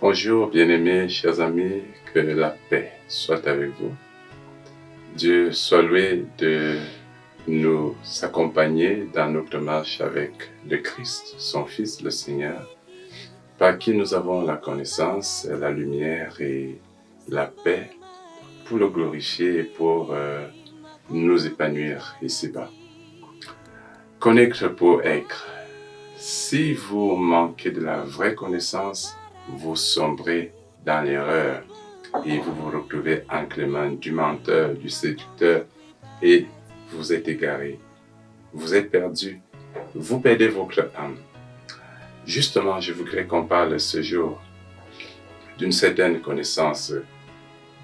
Bonjour bien-aimés, chers amis, que la paix soit avec vous. Dieu soit loué de nous accompagner dans notre marche avec le Christ, son Fils, le Seigneur, par qui nous avons la connaissance, la lumière et la paix pour le glorifier et pour nous épanouir ici-bas. Connaître pour être. Si vous manquez de la vraie connaissance, vous sombrez dans l'erreur et vous vous retrouvez inclément du menteur, du séducteur et vous êtes égaré. Vous êtes perdu. Vous perdez votre âme. Justement, je voudrais qu'on parle ce jour d'une certaine connaissance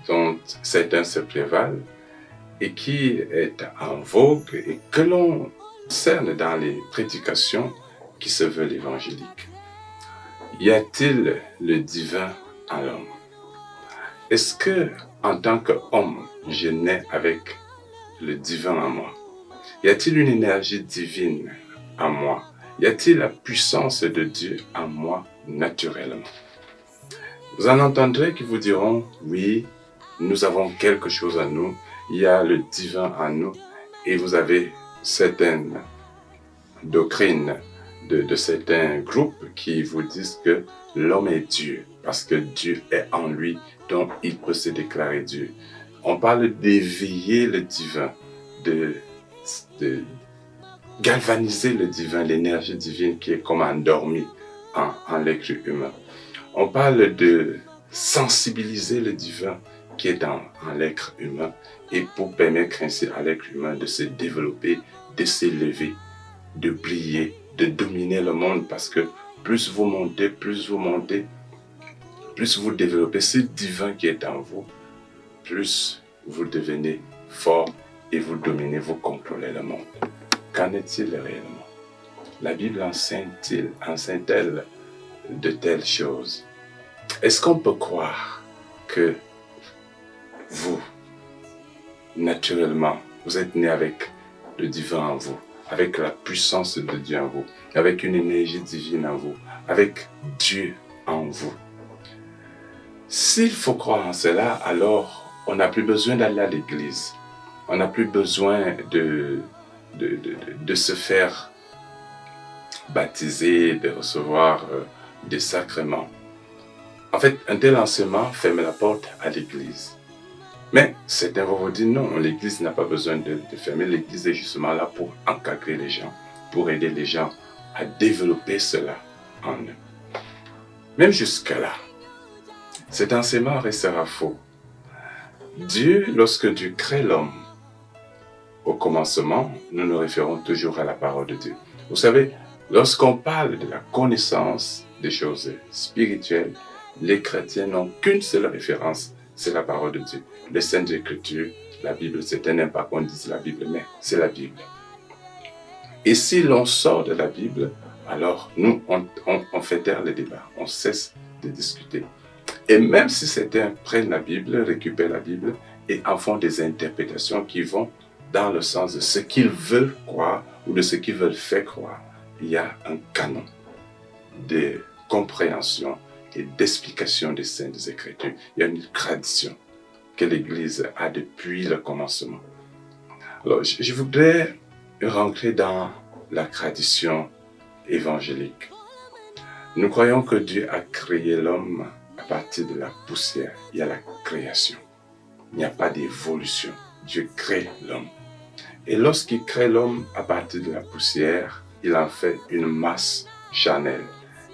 dont certains se prévalent et qui est en vogue et que l'on cerne dans les prédications qui se veulent évangéliques. Y a-t-il le divin en l'homme? Est-ce que, en tant qu'homme, je nais avec le divin en moi? Y a-t-il une énergie divine en moi? Y a-t-il la puissance de Dieu en moi naturellement? Vous en entendrez qui vous diront, oui, nous avons quelque chose en nous, il y a le divin en nous, et vous avez certaines doctrines de certains groupes qui vous disent que l'homme est Dieu, parce que Dieu est en lui, donc il peut se déclarer Dieu. On parle d'éveiller le divin, de galvaniser le divin, l'énergie divine qui est comme endormie en l'être humain. On parle de sensibiliser le divin qui est en l'être humain et pour permettre ainsi à l'être humain de se développer, de s'élever, de briller, de dominer le monde parce que plus vous montez, plus vous développez ce divin qui est en vous, plus vous devenez fort et vous dominez, vous contrôlez le monde. Qu'en est-il réellement? La Bible enseigne-t-elle de telles choses? Est-ce qu'on peut croire que vous, naturellement, vous êtes né avec le divin en vous, avec la puissance de Dieu en vous, avec une énergie divine en vous, avec Dieu en vous? S'il faut croire en cela, alors on n'a plus besoin d'aller à l'église. On n'a plus besoin de se faire baptiser, de recevoir des sacrements. En fait, un tel enseignement ferme la porte à l'église. Mais certains vont vous dire non, l'église n'a pas besoin de fermer. L'église est justement là pour encadrer les gens, pour aider les gens à développer cela en eux. Même jusque-là, cet enseignement restera faux. Dieu, lorsque Dieu crée l'homme, au commencement, nous nous référons toujours à la parole de Dieu. Vous savez, lorsqu'on parle de la connaissance des choses spirituelles, les chrétiens n'ont qu'une seule référence, c'est la parole de Dieu. Les Saintes Écritures, la Bible, c'est un impact qu'on dise la Bible, mais c'est la Bible. Et si l'on sort de la Bible, alors nous, on fait taire le débat, on cesse de discuter. Et même si certains prennent la Bible, récupèrent la Bible et en font des interprétations qui vont dans le sens de ce qu'ils veulent croire ou de ce qu'ils veulent faire croire, il y a un canon de compréhension et d'explication des Saintes Écritures. Il y a une tradition que l'Église a depuis le commencement. Alors, je voudrais rentrer dans la tradition évangélique. Nous croyons que Dieu a créé l'homme à partir de la poussière. Il y a la création. Il n'y a pas d'évolution. Dieu crée l'homme. Et lorsqu'il crée l'homme à partir de la poussière, il en fait une masse charnelle.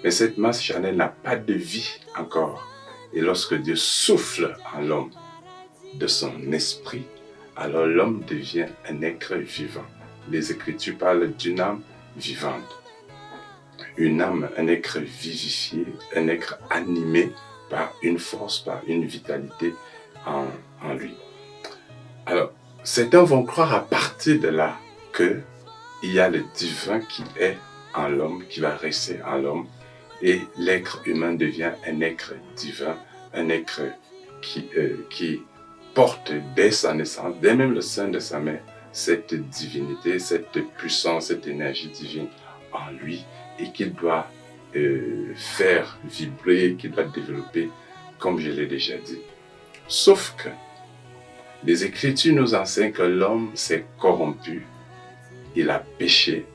Mais cette masse charnelle n'a pas de vie encore. Et lorsque Dieu souffle en l'homme de son esprit, alors l'homme devient un être vivant. Les Écritures parlent d'une âme vivante. Une âme, un être vivifié, un être animé par une force, par une vitalité en lui. Alors, certains vont croire à partir de là qu'il y a le divin qui est en l'homme, qui va rester en l'homme, et l'être humain devient un être divin, un être qui porte dès sa naissance, dès même le sein de sa mère, cette divinité, cette puissance, cette énergie divine en lui, et qu'il doit faire vibrer, qu'il doit développer, comme je l'ai déjà dit. Sauf que les Écritures nous enseignent que l'homme s'est corrompu, il a péché,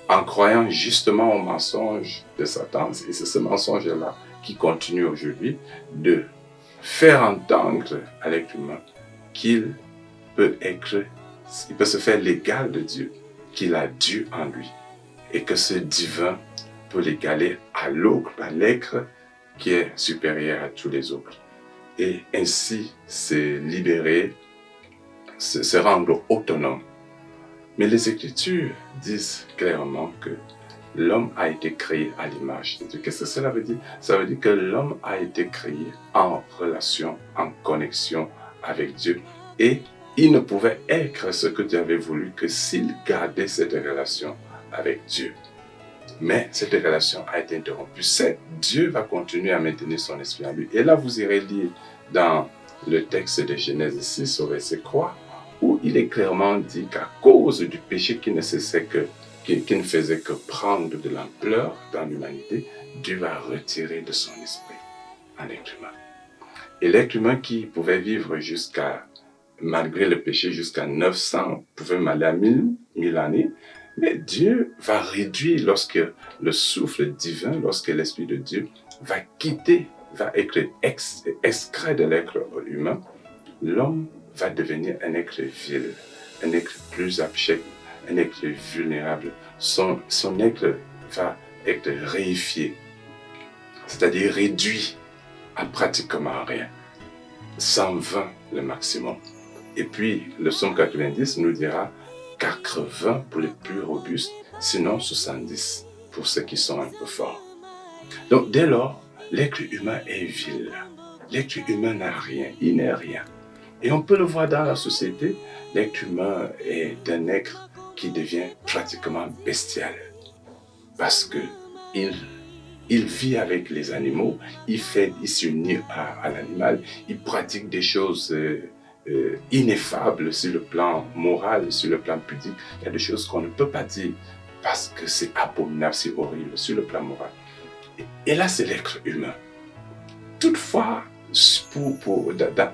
en croyant justement au mensonge de Satan. Et c'est ce mensonge-là qui continue aujourd'hui de faire entendre à l'être humain qu'il peut se faire l'égal de Dieu, qu'il a Dieu en lui, et que ce divin peut l'égaler à l'être qui est supérieur à tous les autres. Et ainsi se libérer, se rendre autonome. Mais les Écritures disent clairement que l'homme a été créé à l'image de Dieu. Qu'est-ce que cela veut dire? Ça veut dire que l'homme a été créé en relation, en connexion avec Dieu. Et il ne pouvait être ce que Dieu avait voulu que s'il gardait cette relation avec Dieu. Mais cette relation a été interrompue. Dieu va continuer à maintenir son esprit en lui. Et là, vous irez lire dans le texte de Genèse 6 au verset 3, où il est clairement dit qu'à cause du péché qui ne faisait que prendre de l'ampleur dans l'humanité, Dieu va retirer de son esprit un être humain. Et l'être humain qui pouvait vivre malgré le péché, jusqu'à 900, pouvait aller à 1000 années, mais Dieu va réduire lorsque le souffle divin, lorsque l'Esprit de Dieu va être extrait de l'être humain, l'homme va devenir un être vil, un être plus abject, un être vulnérable. Son être va être réifié, c'est-à-dire réduit à pratiquement rien, 120 le maximum. Et puis, le psaume 90 nous dira 80 pour les plus robustes, sinon 70 pour ceux qui sont un peu forts. Donc, dès lors, l'être humain est vil. L'être humain n'a rien, il n'est rien. Et on peut le voir dans la société, l'être humain est un être qui devient pratiquement bestial. Parce qu'il vit avec les animaux, il s'unit à l'animal, il pratique des choses ineffables sur le plan moral, sur le plan pudique. Il y a des choses qu'on ne peut pas dire parce que c'est abominable, c'est horrible sur le plan moral. Et là, c'est l'être humain. Toutefois,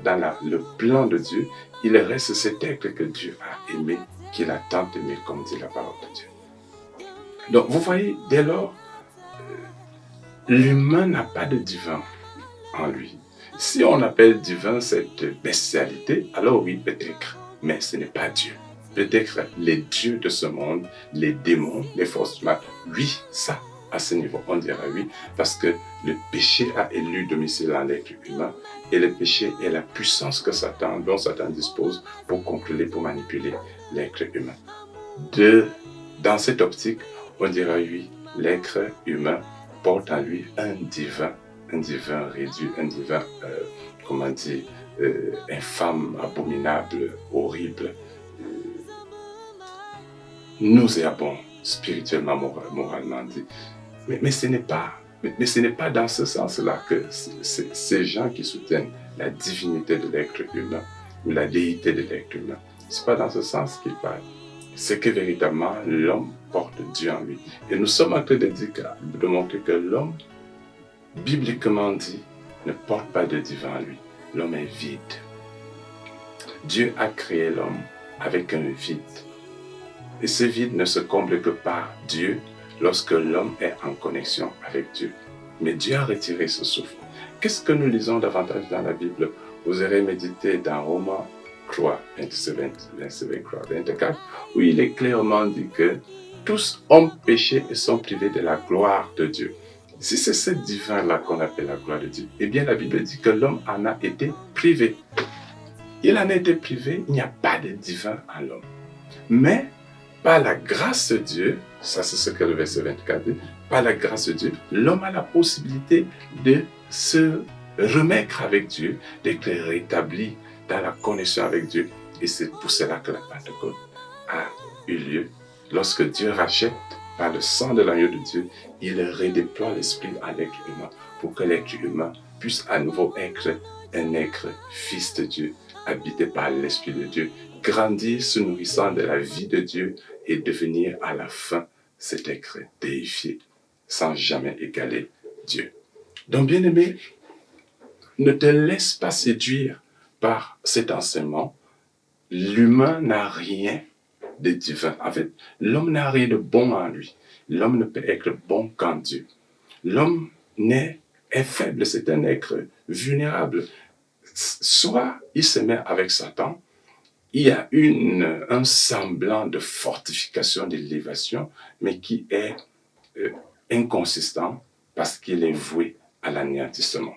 dans le plan de Dieu, il reste cet être que Dieu a aimé, qu'il a tant aimé, comme dit la parole de Dieu. Donc, vous voyez, dès lors, l'humain n'a pas de divin en lui. Si on appelle divin cette bestialité, alors oui, peut-être, mais ce n'est pas Dieu. Peut-être les dieux de ce monde, les démons, les forces du mal, oui, ça, à ce niveau, on dira oui, parce que le péché a élu domicile en l'être humain, et le péché est la puissance dont Satan dispose pour contrôler, pour manipuler l'être humain. Dans cette optique, on dira oui, l'être humain porte en lui un divin réduit, un divin, infâme, abominable, horrible, nauséabond, spirituellement, moralement dit. Mais ce n'est pas dans ce sens-là que ces gens qui soutiennent la divinité de l'être humain ou la déité de l'être humain, ce n'est pas dans ce sens qu'ils parlent. C'est que véritablement l'homme porte Dieu en lui. Et nous sommes en train de montrer que l'homme, bibliquement dit, ne porte pas de divin en lui. L'homme est vide. Dieu a créé l'homme avec un vide. Et ce vide ne se comble que par Dieu lorsque l'homme est en connexion avec Dieu. Mais Dieu a retiré ce souffle. Qu'est-ce que nous lisons davantage dans la Bible? Vous aurez médité dans Romains 3, 24, où il est clairement dit que tous ont péché et sont privés de la gloire de Dieu. Si c'est ce divin-là qu'on appelle la gloire de Dieu, eh bien la Bible dit que l'homme en a été privé. Il en a été privé, il n'y a pas de divin en l'homme. Mais par la grâce de Dieu, ça c'est ce que le verset 24 dit, par la grâce de Dieu, l'homme a la possibilité de se remettre avec Dieu, d'être rétabli dans la connexion avec Dieu. Et c'est pour cela que la Pentecôte a eu lieu. Lorsque Dieu rachète par le sang de l'agneau de Dieu, il redéploie l'esprit à l'être humain pour que l'être humain puisse à nouveau être un être fils de Dieu, habité par l'esprit de Dieu, grandir se nourrissant de la vie de Dieu et devenir à la fin cet être déifié, sans jamais égaler Dieu. Donc, bien-aimé, ne te laisse pas séduire par cet enseignement. L'humain n'a rien de divin. En fait, l'homme n'a rien de bon en lui. L'homme ne peut être bon qu'en Dieu. L'homme est faible, c'est un être vulnérable. Soit il se met avec Satan, il y a un semblant de fortification, d'élévation, mais qui est inconsistant parce qu'il est voué à l'anéantissement.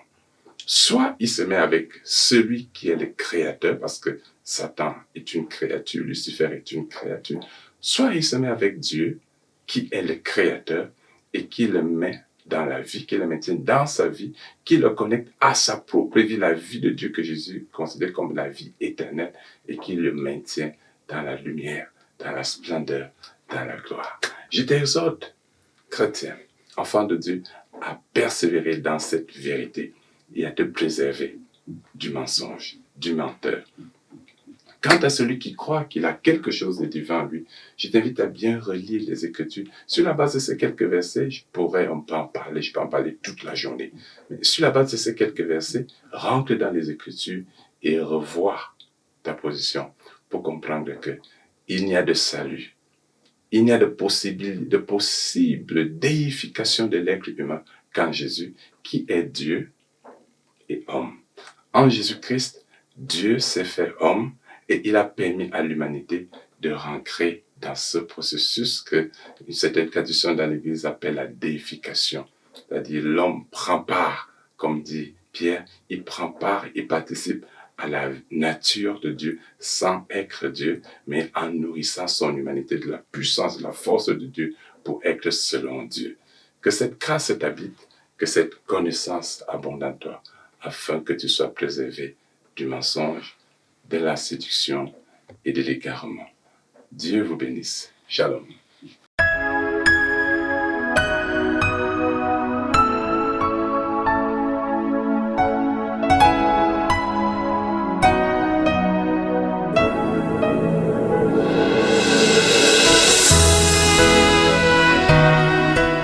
Soit il se met avec celui qui est le créateur, parce que Satan est une créature, Lucifer est une créature. Soit il se met avec Dieu, qui est le créateur, et qui le met dans la vie, qui le maintient dans sa vie, qui le connecte à sa propre vie, la vie de Dieu que Jésus considère comme la vie éternelle, et qui le maintient dans la lumière, dans la splendeur, dans la gloire. Je t'exhorte, chrétien, enfant de Dieu, à persévérer dans cette vérité et à te préserver du mensonge, du menteur. Quant à celui qui croit qu'il a quelque chose de divin en lui, je t'invite à bien relire les Écritures. Sur la base de ces quelques versets, je peux en parler toute la journée. Mais sur la base de ces quelques versets, rentre dans les Écritures et revois ta position pour comprendre qu'il n'y a de salut, il n'y a de possible déification de l'être humain qu'en Jésus, qui est Dieu et homme. En Jésus-Christ, Dieu s'est fait homme et il a permis à l'humanité de rentrer dans ce processus que certaine traduction dans l'Église appelle la déification. C'est-à-dire l'homme prend part, comme dit Pierre, il prend part, il participe à la nature de Dieu sans être Dieu, mais en nourrissant son humanité de la puissance, de la force de Dieu pour être selon Dieu. Que cette grâce t'habite, que cette connaissance abonde en toi, afin que tu sois préservé du mensonge, de la séduction et de l'égarement. Dieu vous bénisse. Shalom.